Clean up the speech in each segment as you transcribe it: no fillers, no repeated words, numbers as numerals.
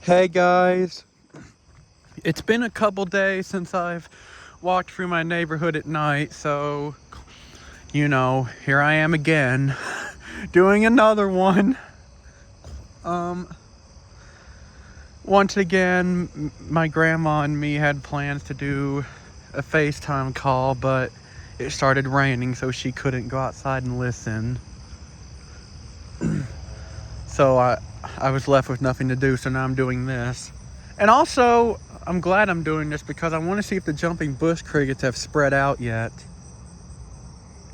Hey guys, it's been a couple days since I've walked through my neighborhood at night, so here I am again doing another one. Um, Once again, my grandma and me had plans to do a FaceTime call, but it started raining, so she couldn't go outside and listen. So I was left with nothing to do, so now I'm doing this. And also, I'm glad I'm doing this because I want to see if the jumping bush crickets have spread out yet.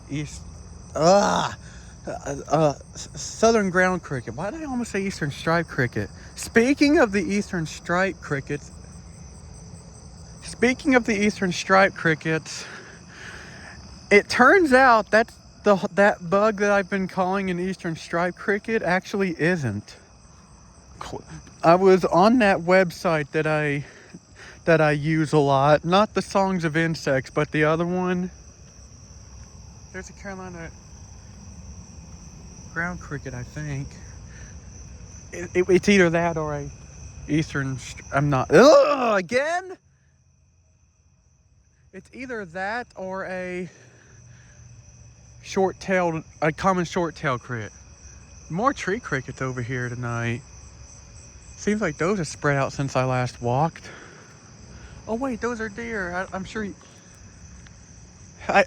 East, ah, southern ground cricket. Why did I almost say eastern striped cricket? Speaking of the eastern striped crickets, it turns out that bug that I've been calling an eastern striped cricket actually isn't. I was on that website that I use a lot, not the Songs of Insects, but the other one. There's a Carolina ground cricket, I think. It's either that or a eastern. I'm not. Ugh, again. It's either that or a common short-tailed cricket. More tree crickets over here tonight. Seems like those have spread out since I last walked. Oh wait, those are deer. I'm sure. I.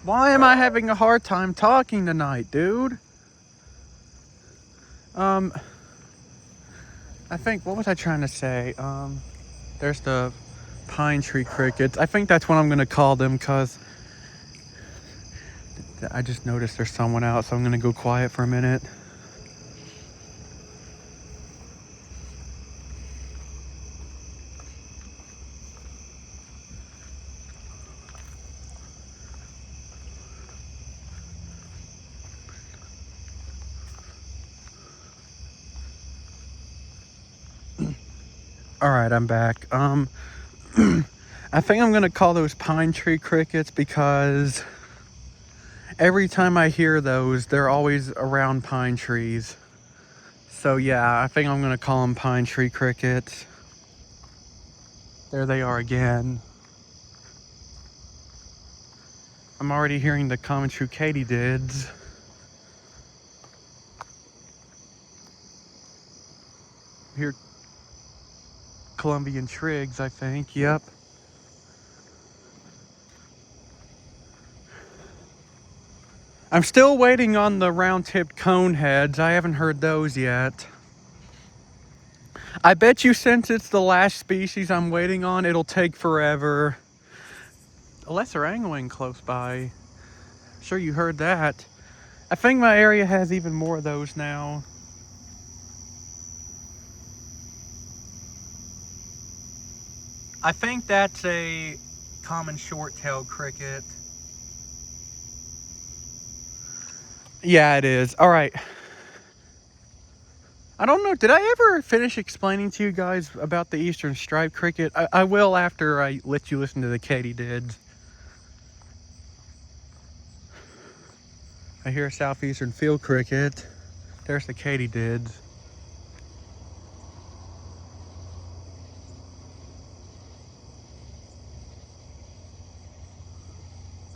Why am I having a hard time talking tonight, dude? Um, I think, what was I trying to say? There's the pine tree crickets. I think that's what I'm gonna call them because I just noticed there's someone out, so I'm gonna go quiet for a minute. All right, I'm back. I think I'm gonna call those pine tree crickets because every time I hear those, they're always around pine trees. So yeah, I think I'm gonna call them pine tree crickets. There they are again. I'm already hearing the common true katydids. Hear Colombian trigs, I think. Yep. I'm still waiting on the round-tipped coneheads. I haven't heard those yet. I bet you since it's the last species I'm waiting on, it'll take forever. Unless they're angling close by. I'm sure you heard that. I think my area has even more of those now. I think that's a common short-tailed cricket. Yeah, it is. All right. I don't know. Did I ever finish explaining to you guys about the eastern striped cricket? I will after I let you listen to the katydids. I hear a southeastern field cricket. There's the katydids.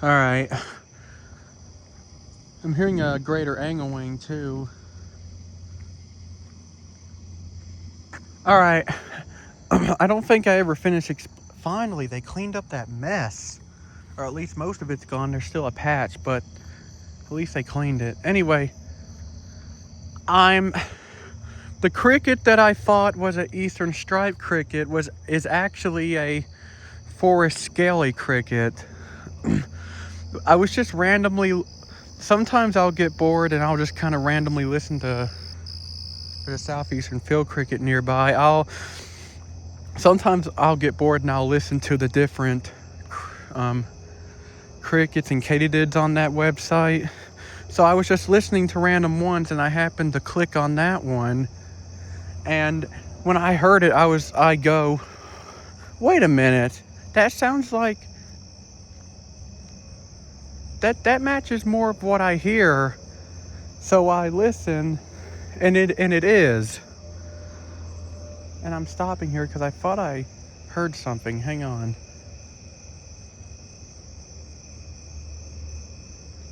All right. I'm hearing a greater anglewing too. All right. I don't think I ever finished. Finally, they cleaned up that mess. Or at least most of it's gone. There's still a patch, but at least they cleaned it. Anyway, the cricket that I thought was an eastern striped cricket is actually a forest scaly cricket. I was just randomly. Sometimes I'll get bored and I'll just kind of randomly listen to the southeastern field cricket nearby. Sometimes I'll get bored and I'll listen to the different crickets and katydids on that website. So I was just listening to random ones and I happened to click on that one. And when I heard it, I go, wait a minute, that sounds like that matches more of what I hear. So I listen, and it is. And I'm stopping here because I thought I heard something. Hang on.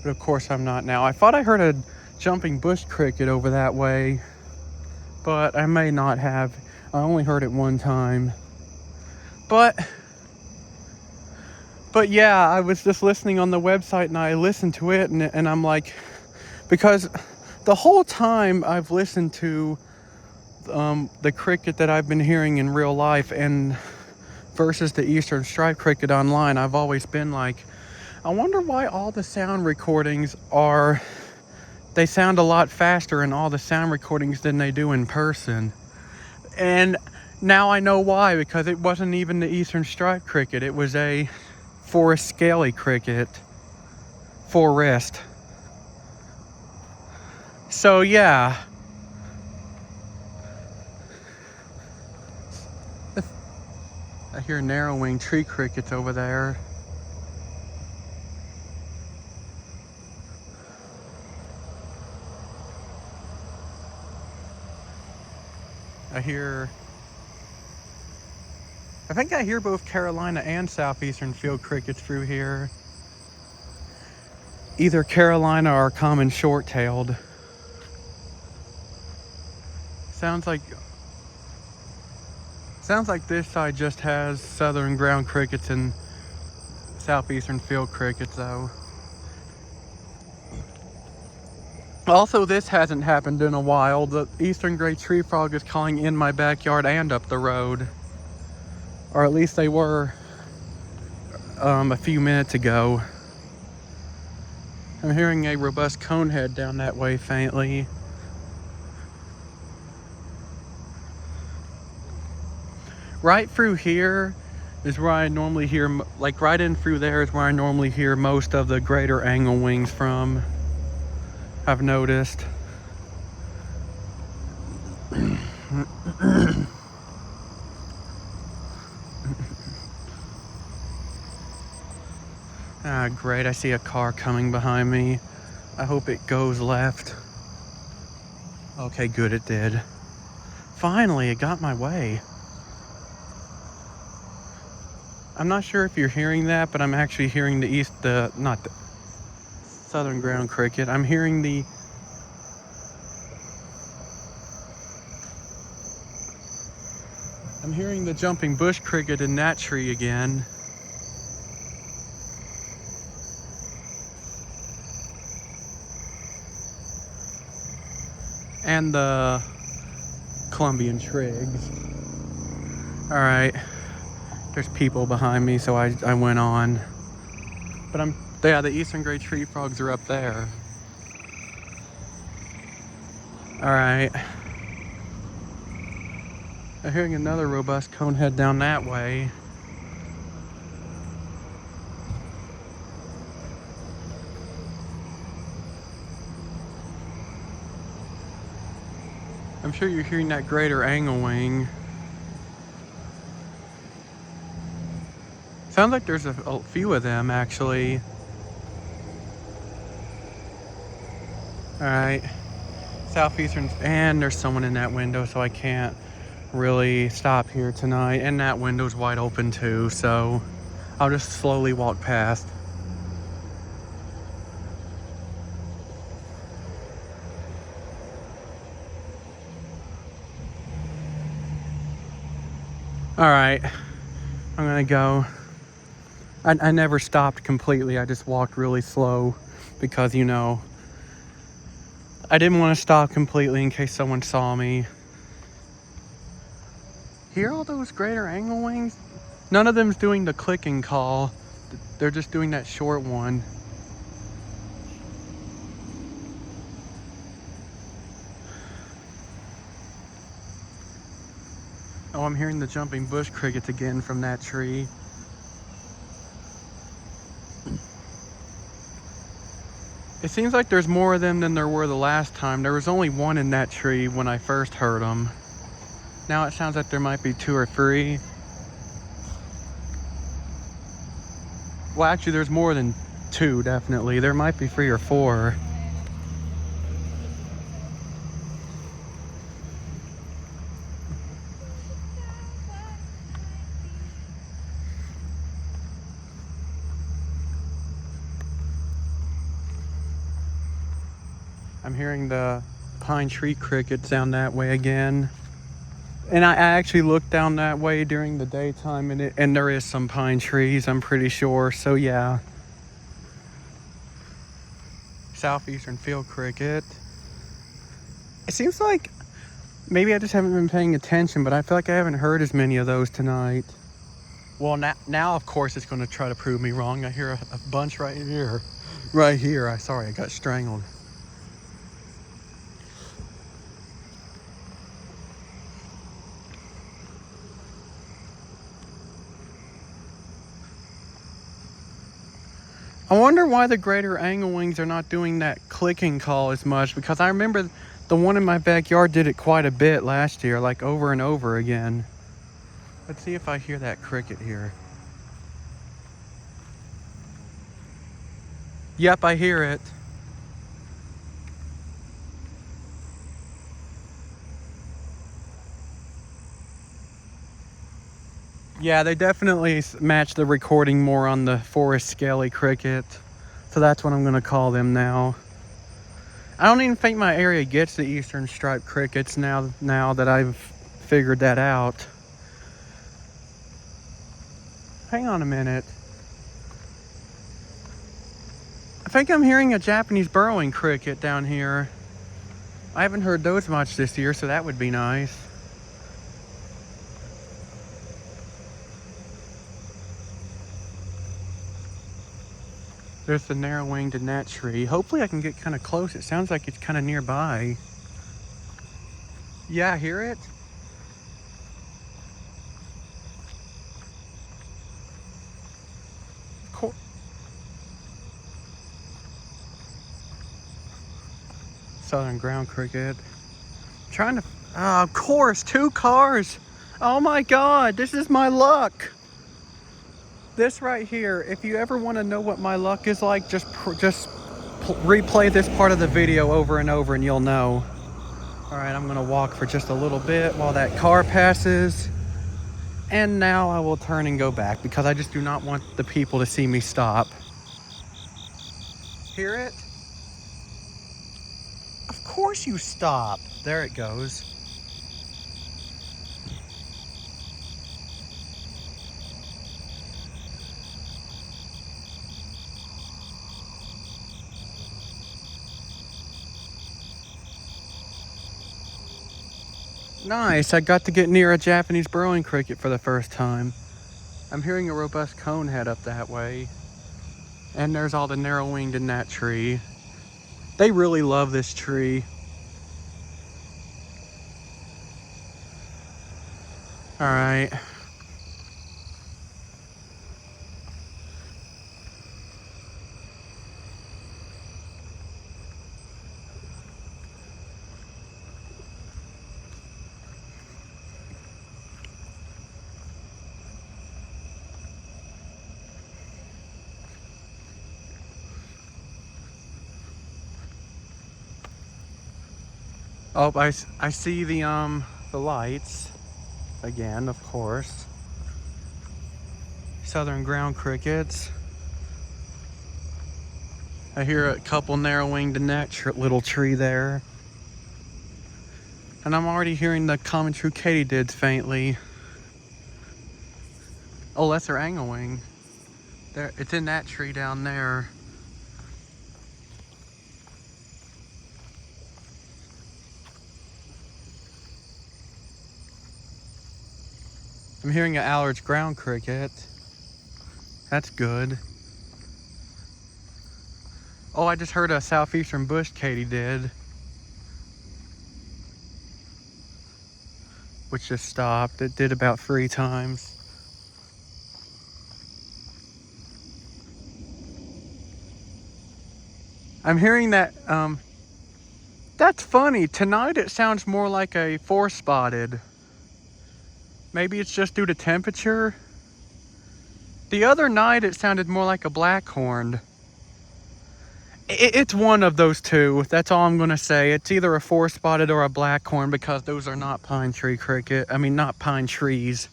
But of course I'm not now. I thought I heard a jumping bush cricket over that way, but I may not have. I only heard it one time. But yeah, I was just listening on the website and I listened to it and I'm like, because the whole time I've listened to the cricket that I've been hearing in real life and versus the eastern striped cricket online, I've always been like, I wonder why all the sound recordings they sound a lot faster in all the sound recordings than they do in person. And now I know why, because it wasn't even the eastern striped cricket. It was a forest scaly cricket. Forest. So yeah. I hear narrow-winged tree crickets over there. I think I hear both Carolina and southeastern field crickets through here. Either Carolina or common short-tailed. Sounds like this side just has southern ground crickets and southeastern field crickets though. Also, this hasn't happened in a while. The eastern gray tree frog is calling in my backyard and up the road. Or at least they were a few minutes ago. I'm hearing a robust conehead down that way faintly. Right through here is where I normally hear, like right in through there is where I normally hear most of the greater angle wings from, I've noticed. Ah, great, I see a car coming behind me. I hope it goes left. Okay, good, it did. Finally, it got my way. I'm not sure if you're hearing that, but I'm actually hearing not the southern ground cricket. I'm hearing the jumping bush cricket in that tree again. And the Colombian trigs. Alright. There's people behind me, so I went on. But the eastern gray tree frogs are up there. Alright. I'm hearing another robust conehead down that way. I'm sure you're hearing that greater angle wing. Sounds like there's a few of them actually. Alright. Southeastern, and there's someone in that window, so I can't really stop here tonight. And that window's wide open too, so I'll just slowly walk past. Alright, I'm gonna go. I never stopped completely, I just walked really slow because, you know, I didn't want to stop completely in case someone saw me. Hear all those greater angle wings? None of them's doing the clicking call. They're just doing that short one. Oh, I'm hearing the jumping bush crickets again from that tree. It seems like there's more of them than there were the last time. There was only one in that tree when I first heard them. Now it sounds like there might be 2 or 3. Well, actually, there's more than 2, definitely. There might be 3 or 4. I'm hearing the pine tree crickets down that way again. And I actually looked down that way during the daytime, and there is some pine trees, I'm pretty sure. So yeah. Southeastern field cricket. It seems like maybe I just haven't been paying attention, but I feel like I haven't heard as many of those tonight. Well, now of course it's going to try to prove me wrong. I hear a bunch right here. Right here. Sorry, I got strangled. I wonder why the greater anglewings are not doing that clicking call as much, because I remember the one in my backyard did it quite a bit last year, like over and over again. Let's see if I hear that cricket here. Yep, I hear it. Yeah, they definitely match the recording more on the forest scaly cricket. So that's what I'm going to call them now. I don't even think my area gets the eastern striped crickets now that I've figured that out. Hang on a minute. I think I'm hearing a Japanese burrowing cricket down here. I haven't heard those much this year, so that would be nice. There's the narrow-winged in that tree. Hopefully I can get kind of close. It sounds like it's kind of nearby. Yeah, I hear it. Southern ground cricket. Trying to, of course, 2 cars. Oh my God, this is my luck. This right here, if you ever want to know what my luck is like, just replay this part of the video over and over and you'll know. All right, I'm gonna walk for just a little bit while that car passes. And now I will turn and go back because I just do not want the people to see me stop. Hear it? Of course you stop. There it goes. Nice, I got to get near a Japanese burrowing cricket for the first time. I'm hearing a robust conehead up that way. And there's all the narrow-winged in that tree. They really love this tree. All right. Oh, I see the lights again, of course. Southern ground crickets. I hear a couple narrow-winged in that little tree there. And I'm already hearing the common true katydids faintly. Oh, lesser anglewing. There, it's in that tree down there. I'm hearing an Allard's ground cricket. That's good. Oh, I just heard a southeastern bush katydid, which just stopped. It did about 3 times. I'm hearing that, that's funny. Tonight it sounds more like a 4-spotted. Maybe it's just due to temperature. The other night it sounded more like a blackhorned. It's one of those two. That's all I'm gonna say. It's either a 4-spotted or a blackhorn because those are not pine tree cricket. I mean, not pine trees.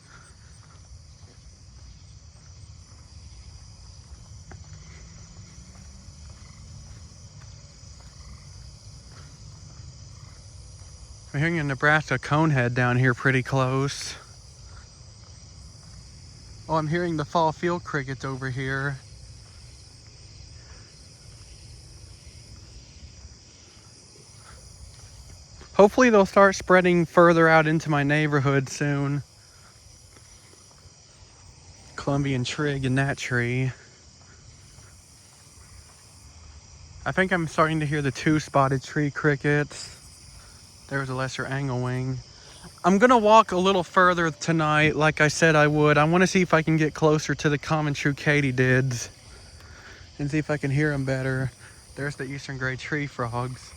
I'm hearing a Nebraska conehead down here pretty close. Oh, I'm hearing the fall field crickets over here. Hopefully they'll start spreading further out into my neighborhood soon. Columbian trig in that tree. I think I'm starting to hear the two-spotted tree crickets. There's a lesser anglewing. I'm gonna walk a little further tonight, like I said I would. I want to see if I can get closer to the common true katydids and see if I can hear them better. There's the eastern gray tree frogs.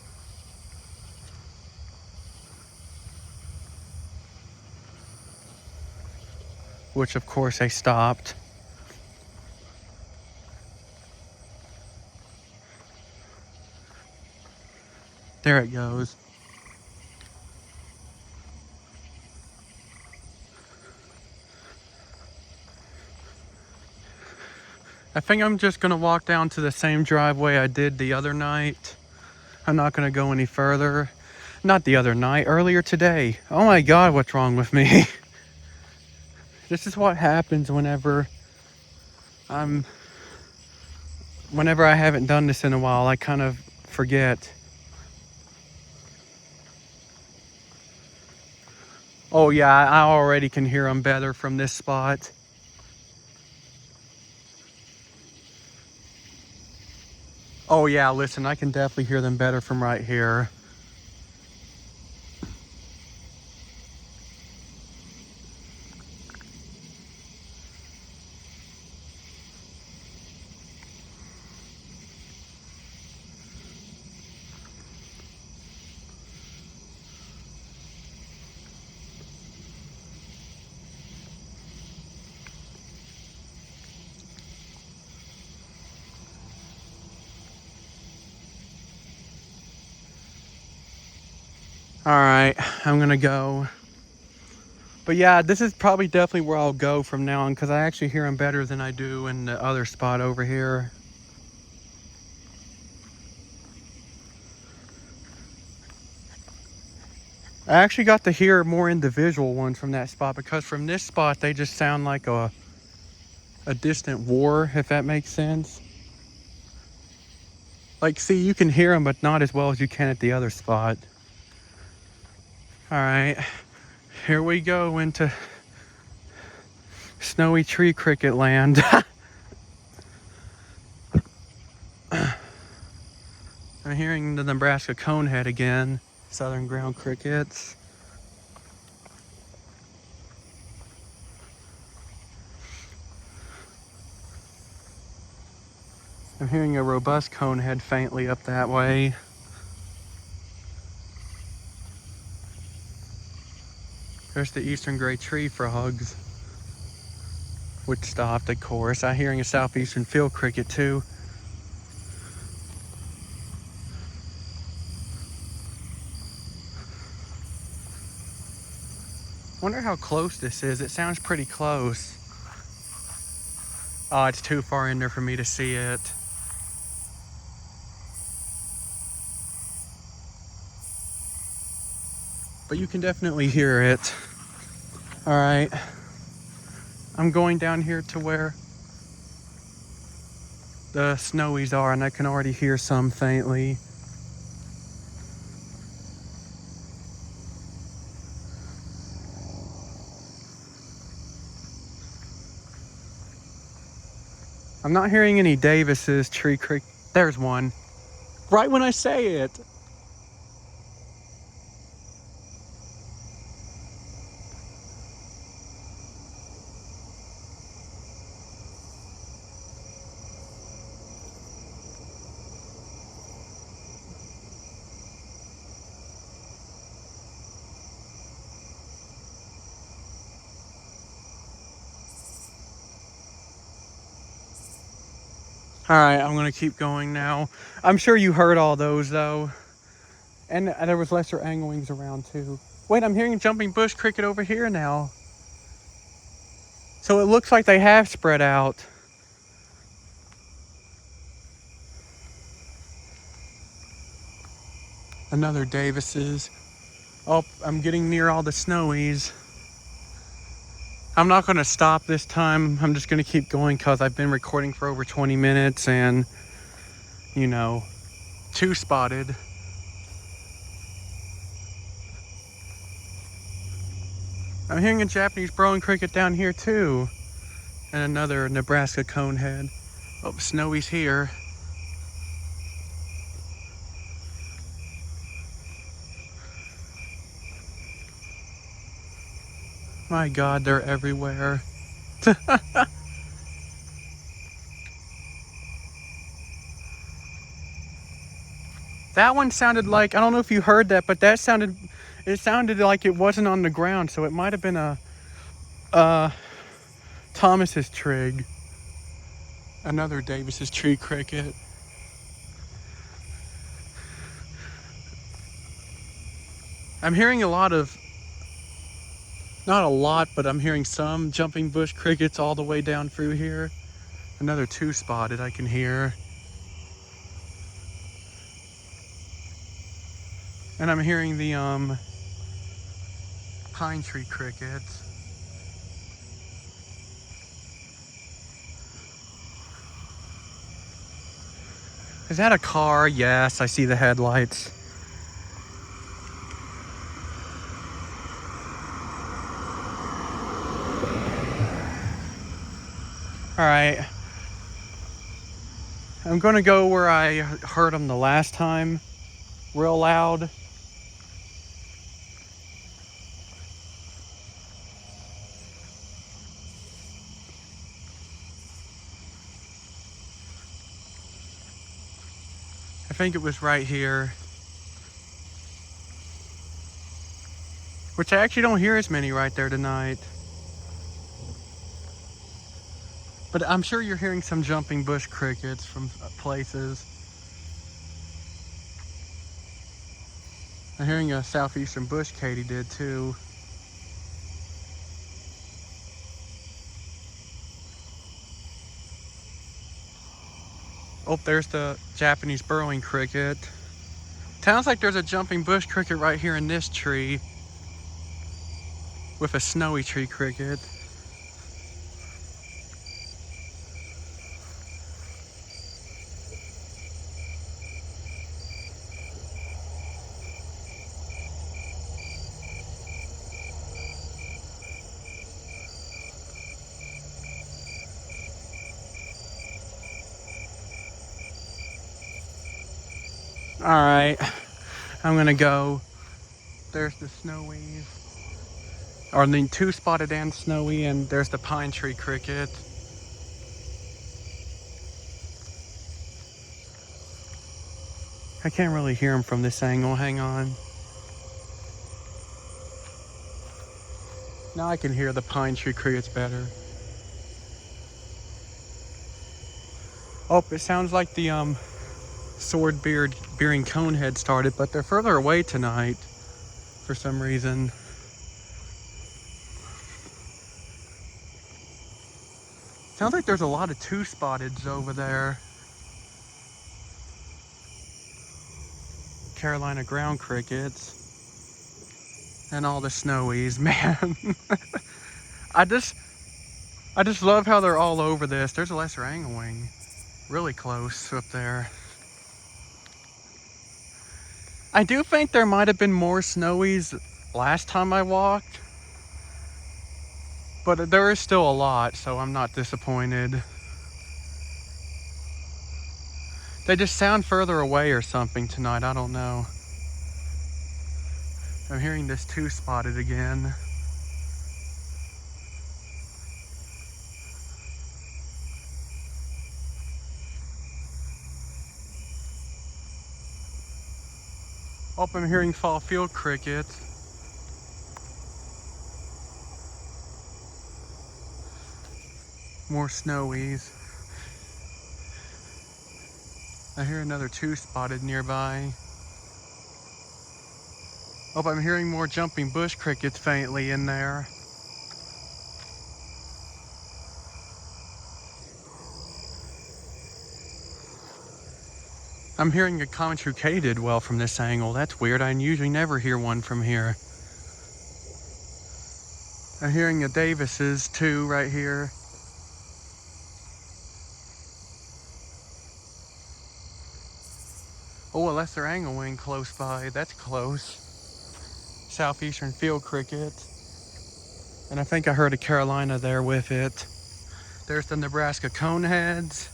Which of course they stopped. There it goes. I think I'm just gonna walk down to the same driveway I did the other night. I'm not gonna go any further. Not the other night, earlier today. Oh my God, what's wrong with me? This is what happens whenever I haven't done this in a while. I kind of forget. Oh yeah, I already can hear them better from this spot. Oh yeah, listen, I can definitely hear them better from right here. All right, I'm gonna go. But yeah, this is probably definitely where I'll go from now on because I actually hear them better than I do in the other spot over here. I actually got to hear more individual ones from that spot because from this spot they just sound like a distant war, if that makes sense. Like, see, you can hear them, but not as well as you can at the other spot. All right, here we go into snowy tree cricket land. I'm hearing the Nebraska conehead again, southern ground crickets. I'm hearing a robust conehead faintly up that way. There's the eastern gray tree frogs, which stopped, of course. I'm hearing a southeastern field cricket too. Wonder how close this is. It sounds pretty close. Oh, it's too far in there for me to see it. But you can definitely hear it. All right. I'm going down here to where the snowies are, and I can already hear some faintly. I'm not hearing any Davis's tree cricket. There's one. Right when I say it. All right, I'm gonna keep going now. I'm sure you heard all those though. And there was lesser anglewings around too. Wait, I'm hearing jumping bush cricket over here now. So it looks like they have spread out. Another Davis's. Oh, I'm getting near all the snowies. I'm not going to stop this time. I'm just going to keep going because I've been recording for over 20 minutes and, you know, two spotted. I'm hearing a Japanese burrowing cricket down here too. And another Nebraska conehead. Oh, snowy's here. My God, they're everywhere. That one sounded like, I don't know if you heard that, but it sounded like it wasn't on the ground, so it might have been a Thomas's trig. Another Davis's tree cricket. I'm hearing a lot of, not a lot, but I'm hearing some jumping bush crickets all the way down through here. Another two spotted I can hear. And I'm hearing the pine tree crickets. Is that a car? Yes, I see the headlights. All right. I'm gonna go where I heard them the last time, real loud. I think it was right here. Which I actually don't hear as many right there tonight. But I'm sure you're hearing some jumping bush crickets from places. I'm hearing a southeastern bush katydid too. Oh, there's the Japanese burrowing cricket. Sounds like there's a jumping bush cricket right here in this tree with a snowy tree cricket. All right, I'm gonna go. There's the snowy, or the two spotted and snowy, and there's the pine tree cricket. I can't really hear them from this angle. Hang on. Now I can hear the pine tree crickets better. Oh, it sounds like the sword-bearing conehead started, but they're further away tonight for some reason. Sounds like there's a lot of two-spotteds over there. Carolina ground crickets. And all the snowies, man. I just love how they're all over this. There's a lesser anglewing. Really close up there. I do think there might have been more snowies last time I walked. But there is still a lot, so I'm not disappointed. They just sound further away or something tonight, I don't know. I'm hearing this two spotted again. Oh, I'm hearing fall field crickets. More snowies. I hear another two spotted nearby. Oh, I'm hearing more jumping bush crickets faintly in there. I'm hearing a common true katydid well from this angle. That's weird. I usually never hear one from here. I'm hearing a Davis's too right here. Oh, unless they're anglewing close by. That's close. Southeastern field cricket. And I think I heard a Carolina there with it. There's the Nebraska coneheads.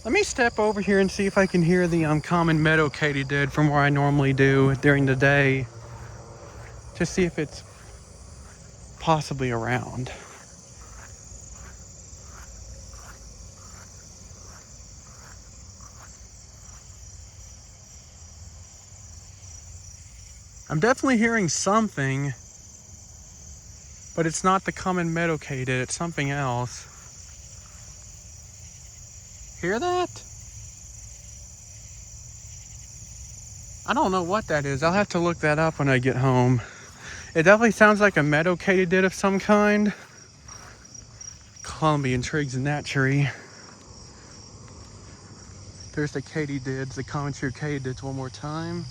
Let me step over here and see if I can hear the common meadow katydid from where I normally do during the day. To see if it's possibly around. I'm definitely hearing something, but it's not the common meadow katydid, it's something else. Hear that? I don't know what that is. I'll have to look that up when I get home. It definitely sounds like a meadow katydid of some kind. Columbian twigs in that tree. There's the katydids, the common true katydids one more time.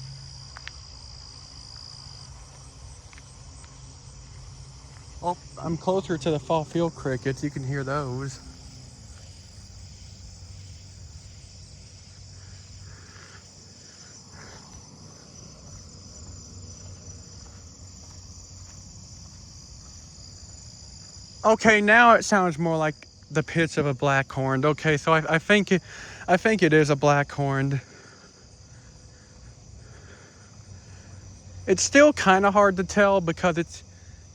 Oh, I'm closer to the fall field crickets. You can hear those. Okay, now it sounds more like the pitch of a blackhorned. Okay, so I think it is a blackhorned. It's still kind of hard to tell because it's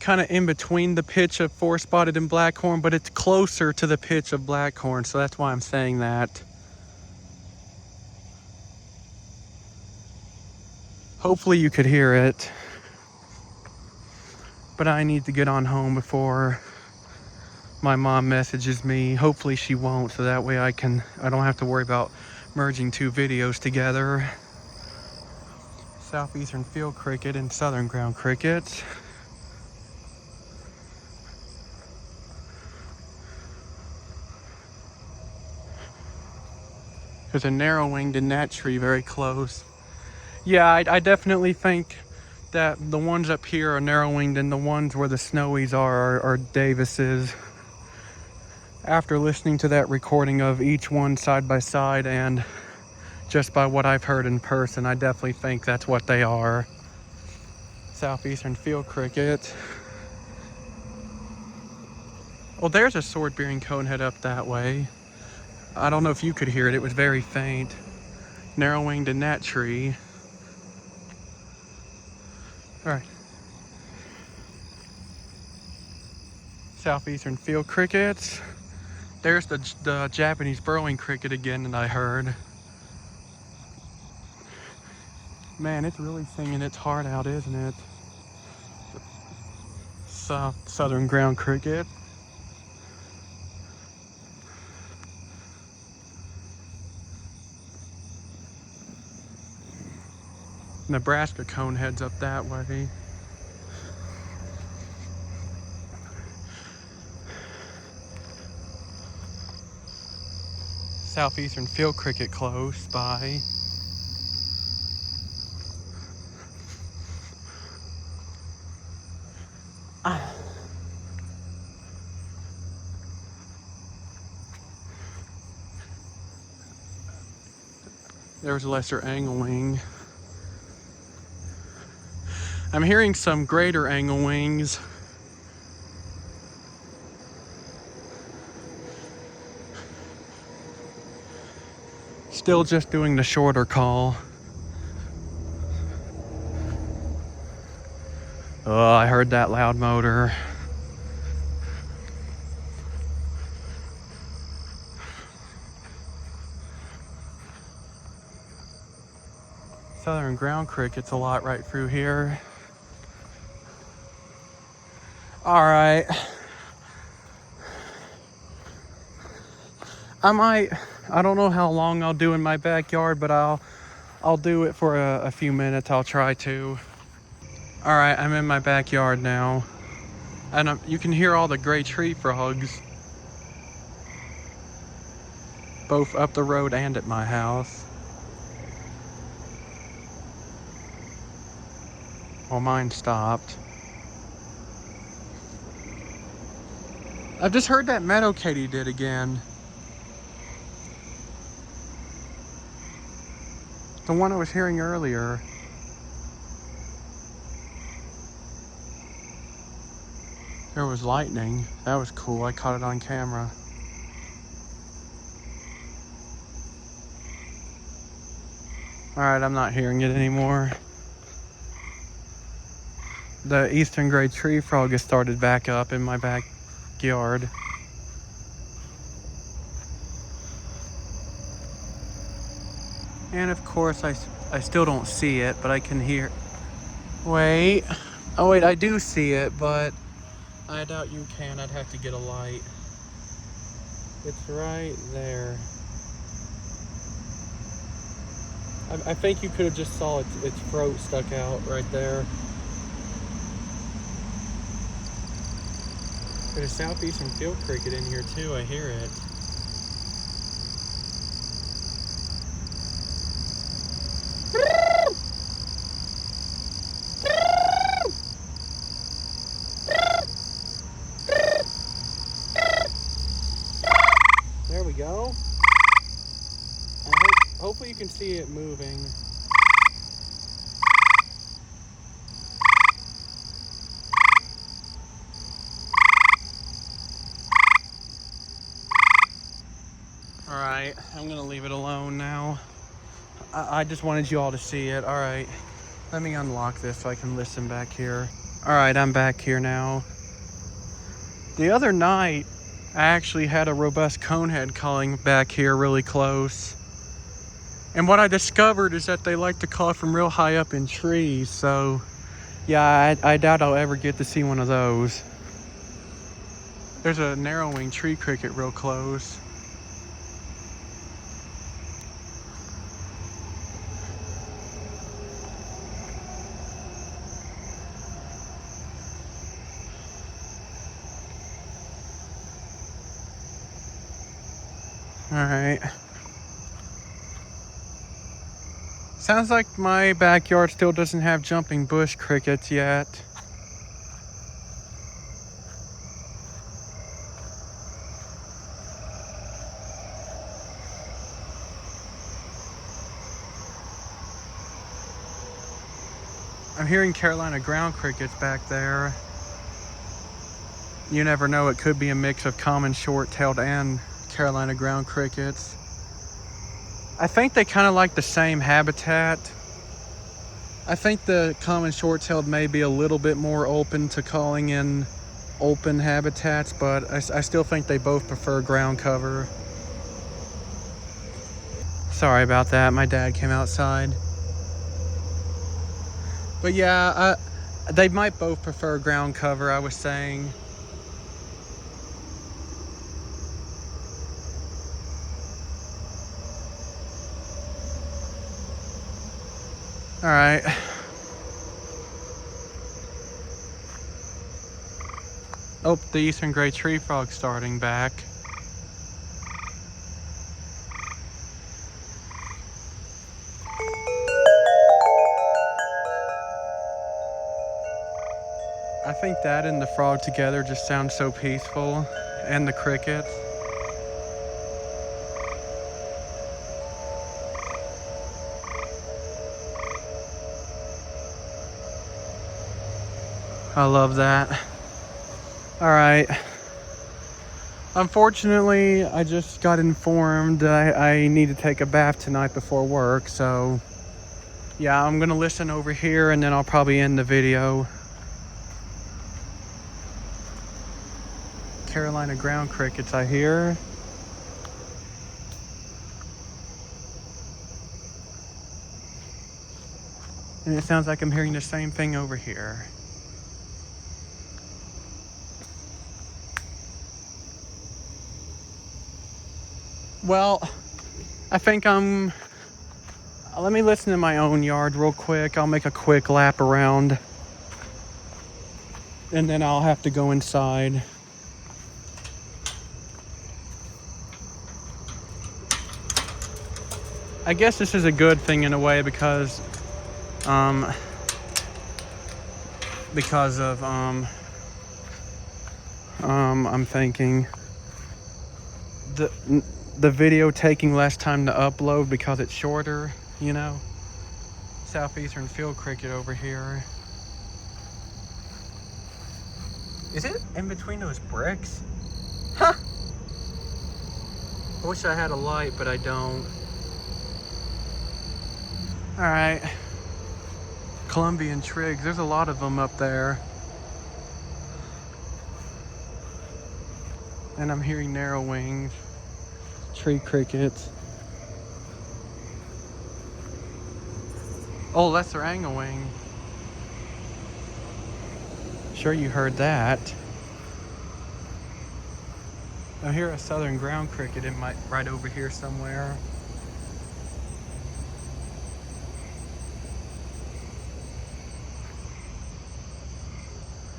kind of in between the pitch of four-spotted and blackhorn, but it's closer to the pitch of blackhorn, so that's why I'm saying that. Hopefully you could hear it, but I need to get on home before my mom messages me. Hopefully she won't, so that way I don't have to worry about merging two videos together. Southeastern field cricket and southern ground cricket. There's a narrow-winged in that tree very close. Yeah, I definitely think that the ones up here are narrow-winged and the ones where the snowies are Davis's. After listening to that recording of each one side by side and just by what I've heard in person, I definitely think that's what they are. Southeastern field cricket. Well, there's a sword-bearing conehead up that way. I don't know if you could hear it. It was very faint. Narrow-winged in that tree. All right. Southeastern field crickets. There's the Japanese burrowing cricket again that I heard. Man, it's really singing its heart out, isn't it? Southern ground cricket. Nebraska coneheads up that way. Southeastern field cricket close by. There's lesser anglewing. I'm hearing some greater anglewings. Still just doing the shorter call. Oh, I heard that loud motor. Southern ground cricket's a lot right through here. All right. I don't know how long I'll do in my backyard, but I'll do it for a few minutes. I'll try to. All right, I'm in my backyard now. And you can hear all the gray tree frogs, both up the road and at my house. Well, mine stopped. I've just heard that meadow katydid again. The one I was hearing earlier. There was lightning. That was cool. I caught it on camera. Alright, I'm not hearing it anymore. The eastern gray tree frog has started back up in my backyard. And of course, I still don't see it, but I can hear. Wait. Oh, wait, I do see it, but I doubt you can. I'd have to get a light. It's right there. I think you could have just saw its throat stuck out right there. There's a southeastern field cricket in here too, I hear it. There we go. Hopefully you can see it moving. Alright, I'm gonna leave it alone now. I just wanted you all to see it. Alright, let me unlock this so I can listen back here. Alright, I'm back here now. The other night, I actually had a robust conehead calling back here really close. And what I discovered is that they like to call from real high up in trees, so yeah, I doubt I'll ever get to see one of those. There's a narrow-winged tree cricket real close. Alright. Sounds like my backyard still doesn't have jumping bush crickets yet. I'm hearing Carolina ground crickets back there. You never know, it could be a mix of common short-tailed and Carolina ground crickets. I think they kind of like the same habitat. I think the common short-tailed may be a little bit more open to calling in open habitats, but I still think they both prefer ground cover. Sorry about that, my dad came outside. But yeah, they might both prefer ground cover, I was saying. All right. Oh, the eastern gray tree frog starting back. I think that and the frog together just sounds so peaceful, and the crickets. I love that. All right. Unfortunately, I just got informed that I need to take a bath tonight before work, so yeah, I'm gonna listen over here and then I'll probably end the video. Carolina ground crickets, I hear. And it sounds like I'm hearing the same thing over here. Well, I think let me listen to my own yard real quick. I'll make a quick lap around. and then I'll have to go inside. I guess this is a good thing in a way because of I'm thinking the video taking less time to upload because it's shorter, you know. Southeastern field cricket over here. Is it in between those bricks? Huh! I wish I had a light, but I don't. Alright. Colombian trigs. There's a lot of them up there. And I'm hearing narrow wings. Tree crickets. Oh, lesser anglewing. Sure you heard that. I hear a southern ground cricket. It might right over here somewhere.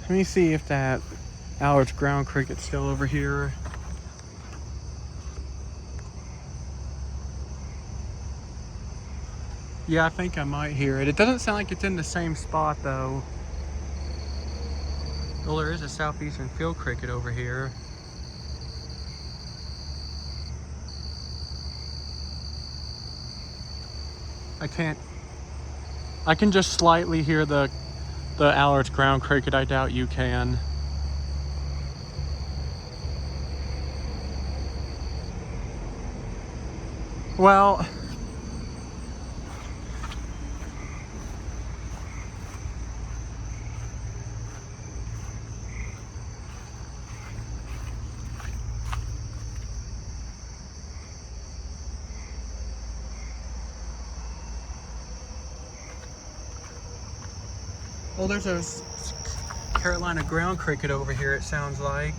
Let me see if that Allard's ground cricket's still over here. Yeah, I think I might hear it. It doesn't sound like it's in the same spot though. Well, there is a southeastern field cricket over here. I can just slightly hear the Allard's ground cricket. I doubt you can. Well, there's a Carolina ground cricket over here, it sounds like.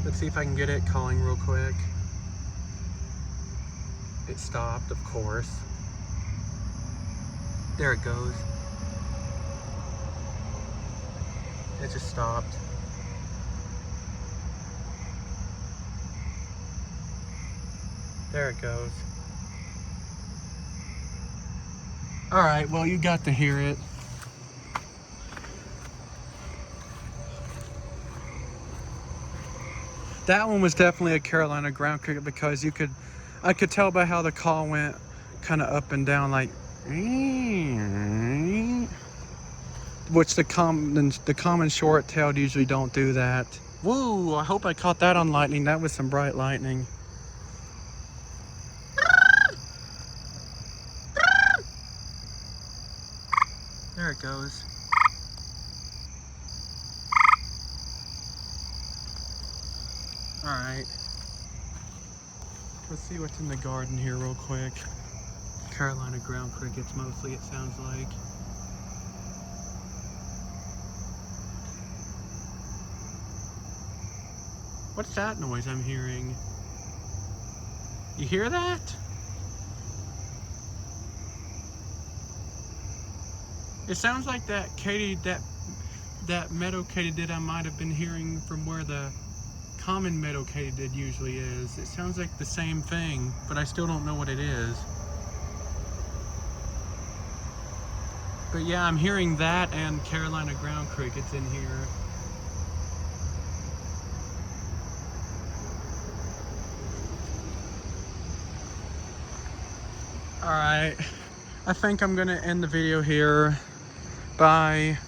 Let's see if I can get it calling real quick. It stopped, of course. There it goes. It just stopped. There it goes. All right, well, you got to hear it. That one was definitely a Carolina ground cricket because I could tell by how the call went kind of up and down, like, which the common short-tailed usually don't do that. Woo, I hope I caught that on lightning. That was some bright lightning. There it goes. All right. Let's see what's in the garden here real quick. Carolina ground crickets mostly, it sounds like. What's that noise I'm hearing? You hear that? It sounds like that meadow katydid I might have been hearing from where the common meadow katydid usually is. It sounds like the same thing, but I still don't know what it is. But yeah, I'm hearing that and Carolina ground crickets in here. All right, I think I'm gonna end the video here. Bye.